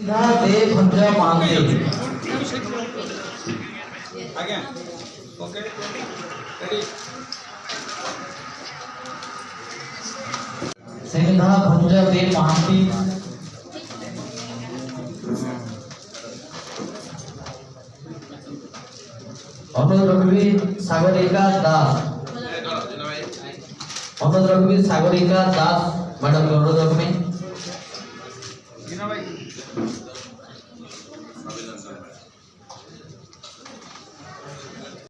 दे भंज महांती आज्ञा okay ready सिंधा भंज दे महांती अनुरोध रखबी सागरिका दास अनुरोध रखबी सागरिका दास मैडम अनुरोध रखबी गिना भाई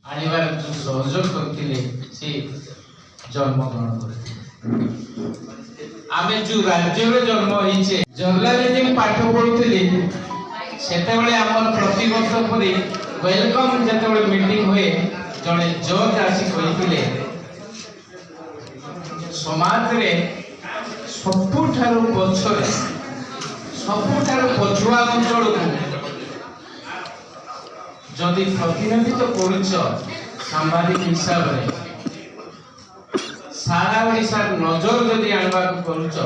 आनिबार जो सहयोग करथिले से जन्म ग्रहण करथिले आमे जो राज्य रे जन्म होइछे जर्नलिज्म पाठ पढुथिले सेतेबेले हमर प्रति वर्ष परे वेलकम जेतेबेले मीटिंग होए जने जज आसी कहिथिले समाज रे सबुठारु पछरे सबुठारु पछुआ अंचल को जदि प्रतिनिधित्व करुच सांबादिक हिसाब रे सारा ओडिशा नजर जदि आनबा करुच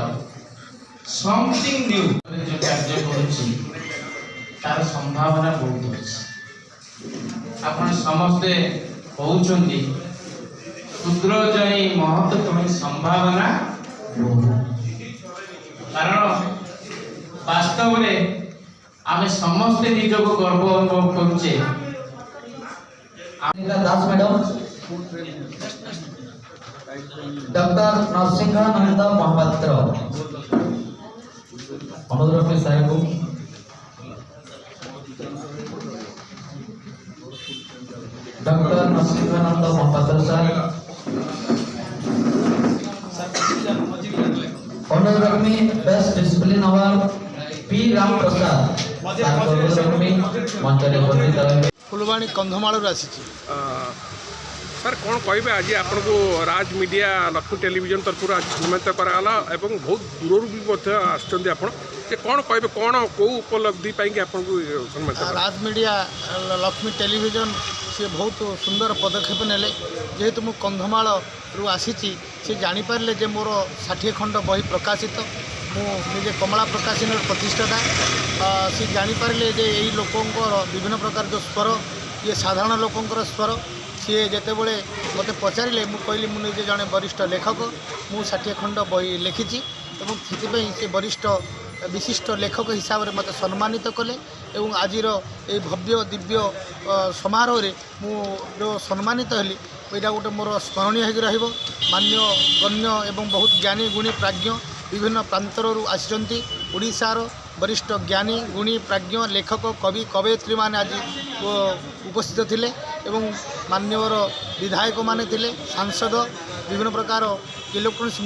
समथिंग न्यू जो कार्य करुची तार संभावना बहुत अछि आपण समस्ते कहउचंदी क्षुद्र जय महत तुम्हें संभावना कारण वास्तव में आमे समस्ते निजको गर्व अनुभव करुचे दास मैडम डॉक्टर नरसिंहानंद महापात्र अनुरोध रखबी साहेब डॉक्टर नरसिंहानंद महापात्र साहब अनुरोध रखबी best discipline award P Ram Prasad Phulbani Kandhamal आसी सर कौन कहे आज आपन को राज मीडिया लक्ष्मी टेलीविजन तरफ आज सम्मानित कराला एवं बहुत दूर भी आसुँच आप कौन कहे कौन कौ उपलब्धि पाई आपन को सम्मानित राज मीडिया लक्ष्मी टेलीविजन सी बहुत सुंदर पदक्षेप नेले जेहेतु मु कंधमाल रु आसी सी जानीपारे जे मोर 60 खंड बही प्रकाशित मु निजे कमला प्रकाशन प्रतिष्ठाता सी जानीपारे जे यही लोकंर विभिन्न प्रकार जो स्वर ये साधारण लोकंर स्वर सी जितेबले मत पचारे मुझे कहली मुझे जड़े वरिष्ठ लेखक मु 60 खंड बही लिखी से वरिष्ठ विशिष्ट लेखक हिसाब से मत सम्मानित कले एवं आज ये भव्य दिव्य समारोह मु जो सम्मानित हली यहाँ गोटे मोर स्मरणीय हो मान्य गण्य एवं बहुत ज्ञानी गुणी प्राज्ञ विभिन्न प्रांतर आसी ओडिशार वरिष्ठ ज्ञानी गुणी प्राज्ञ लेखक कवि कवयित्री माने आज उपस्थित थिले एवं मान्यवर विधायक माने थिले सांसद विभिन्न प्रकार इलेक्ट्रोनिक्स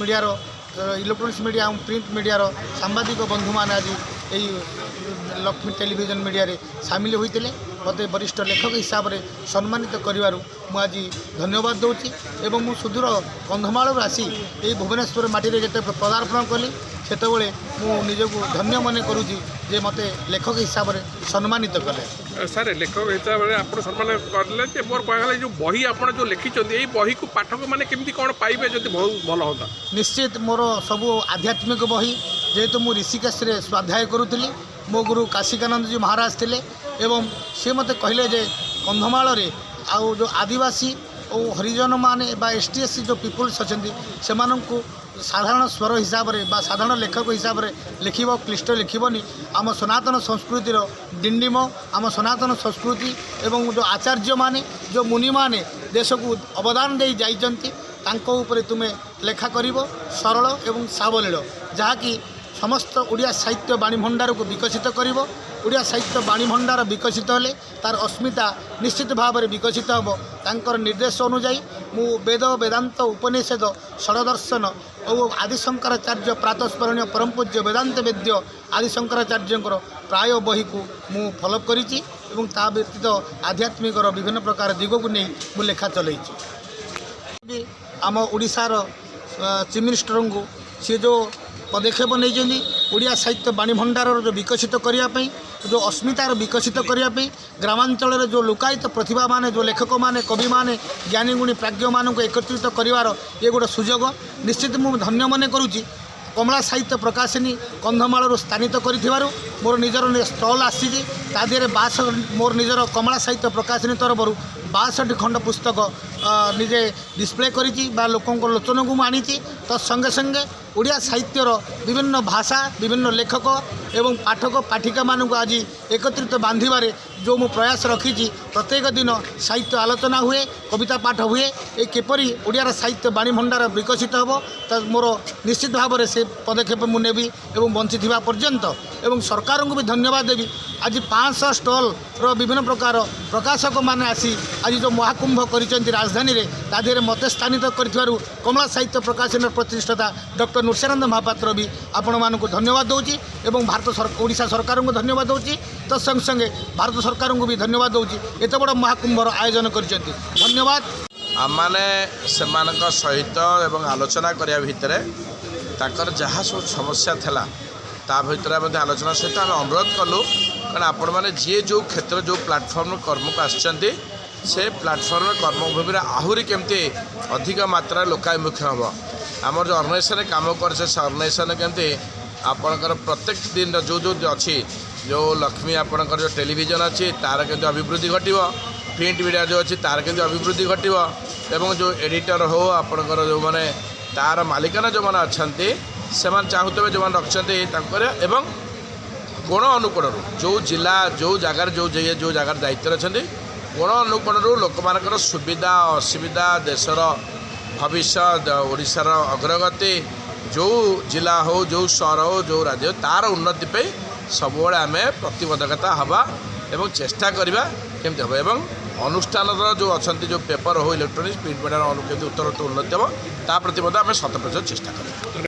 मीडिया और प्रिंट मीडिया सांबादिक बंधु माने आज यही लक्ष्मी टेलीविजन मीडिया रे सामिल होते मत वरिष्ठ लेखक हिसाब से सम्मानित करू मुझे धन्यवाद दूची एवं मु सुदूर कंधमाल आसी यही भुवनेश्वर माटी जिते पदार्पण कली सेतबले मु निजको धन्य मन करुँची जे मते लेखक हिसाब से सम्मानित कले सर लेखक हिसाब से आप सम्मान कले मोर कहला जो बही आप जो लिखिं यही बही को पाठक मैंने केमती कौन पाइबे जो बहुत भल होता निश्चित मोर सबू आध्यात्मिक बही जेहेतु मु ऋषिकेश स्वाध्याय करुली मो गुरु काशिकानंद जी महाराज थे एवं सी मत कहले जे कंधमाल आउ जो आदिवासी और हरिजन माने एसटी एससी जो पीपुल्स अच्छा से साधारण स्वर हिसाब से साधारण लेखक हिसाब से लिख क्लिष्ट लिखबनी आम सनातन संस्कृतिर डिंडिम आम सनातन संस्कृति एवं जो आचार्य माने जो मुनि माने देश को अवदान दे जाइछन्ति तांको ऊपर तुम्हें लेखा करिवो सरल एवं सावलील जहाँकि समस्त ओडिया साहित्य बाणी भंडार को विकसित करिवो ओडिया साहित्य बाणी भंडार विकसित हेले तार अस्मिता निश्चित भाव में विकसित हम तांकर निर्देश अनुजाई मु वेद वेदांत उपनिषद षडदर्शन और आदिशंकराचार्य प्रातस्मरणीय परम पूज्य वेदांत वेद्य आदिशंकराचार्य प्राय बही को मु फॉलो करिछि एवं ता व्यतीत आध्यात्मिक विभिन्न प्रकार दिग को नहीं मु लेखा चलैछि आम ओडिशार चीफ मिनिस्टर को सी जो पदक्षेप नहीं ओडिया साहित्य बाणी भंडार जो विकसित करने जो अस्मितार विकसित करने ग्रामांचल जो लोकायत प्रतिभा माने जो लेखक माने कवि माने ज्ञानी गुणी प्राज्ञ मान एकत्रित कर ये गोटे सुजोग निश्चित मुझे धन्य मन करुच्ची कमला साहित्य प्रकाशिनी कंधमाल स्थानित कर मोर निजर स्टल आसी तादेह 62 मोर निजर कमला साहित्य प्रकाशिनी तरफ 62 खंड पुस्तक निजे डिस्प्ले करी लोकों लोचन को आनी तत्संगे संगे ओडिया साहित्यर विभिन्न भाषा विभिन्न लेखक एवं पाठक पाठिका मानक आज एकत्रित बांधिबारे जो मु प्रयास रखी प्रत्येक दिन साहित्य आलोचना हुए कविता पाठ हुए ये किपरि ओडियार साहित्य बाणी भंडार विकसित हम तो मोर निश्चित भाव में से पदक्षेप मु नेबी एवं बंची थिबा पर्यंत एवं सरकार को भी धन्यवाद देवी आज 500 स्टल विभिन्न प्रकार प्रकाशक माने आसी आज जो महाकुंभ कर राजधानी रे तादेह मत स्थानित कर कमला साहित्य प्रकाशन प्रतिष्ठाता डॉक्टर नृसिंहानंद महापात्र भी आपण मानक धन्यवाद दूची एवं भारत ओडिशा सरकार को धन्यवाद दूची तत्संग संगे भारत सरकार को भी धन्यवाद दूची एत बड़ महाकुंभर आयोजन कर धन्यवाद। आमने सेमानक सहित एवं आलोचना करिया भितरे ताकर जहाँ सब समस्या थिला ता भितर आलोचना सहित आम अनुरोध कलु कारण आपण मैंने जी जो क्षेत्र जो प्लाटफर्म कर्म को आसचंती से प्लाटफर्म कर्मभूमि में आहुरी केमती अधिक मात्रा लोकाभिमुखी हम आमर जो अर्गनाइजेसन काम कर अर्गनाइजेसन केमती आपणकर प्रत्येक दिन जो जो अच्छी जो लक्ष्मी आपणकर जो टेलीविजन अच्छी तार केमती अभिवृद्धि घटिव प्रिंट मीडिया जो अच्छी तार केमती अभिवृद्धि घटिव एवं जो एडिटर हो आपणकर जो माने तार मालिकाना जो मैंने अच्छा से चाहूवे जो मैंने रखते एवं कोण अनुकोण जो जिला जो जगार जो जगार दायित्व अच्छा कोण अनुकोण लोक मान सुविधा असुविधा देशर भविष्य ओडिशार अग्रगति जो जिला हो जो सहर हो जो राज्य तार उन्नति पे सब आम प्रतिबद्धकता हवा एवं चेष्टा करवा केमती हम एवं अनुष्ठान जो अच्छा जो पेपर हो इलेक्ट्रोनिक्स प्रिंट मीडिया केमती उत्तर उन्नति हम ता प्रति आम 100% चेष्टा करें।